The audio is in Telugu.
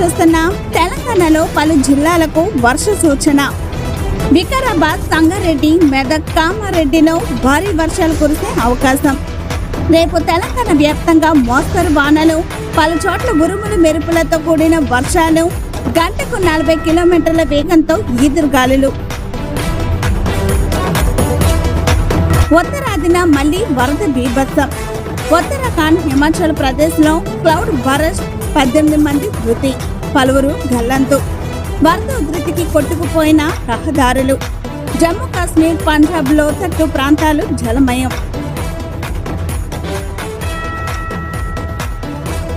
చూస్తున్నాం. తెలంగాణలో పలు జిల్లాలకు వర్ష సూచన. వికారాబాద్, సంగారెడ్డి, మెదక్, కామారెడ్డిలో భారీ వర్షాలు కురిసే అవకాశం. రేపు తెలంగాణ వ్యాప్తంగా మోస్తరు వానలు, పలు చోట్ల ఉరుములు మెరుపులతో కూడిన వర్షాలు, గంటకు 40 కిలోమీటర్ల వేగంతో ఈదురుగాలులు. ఉత్తరాదిన మళ్లీ వరద బీభత్సం. ఉత్తరాఖండ్, హిమాచల్ ప్రదేశ్ లో క్లౌడ్ బరస్ట్, 18 మంది మృతి, పలువురు గల్లంతు. వరద ఉధృతికి కొట్టుకుపోయిన రహదారులు. జమ్మూ కాశ్మీర్, పంజాబ్ లోతట్టు ప్రాంతాలు జలమయం.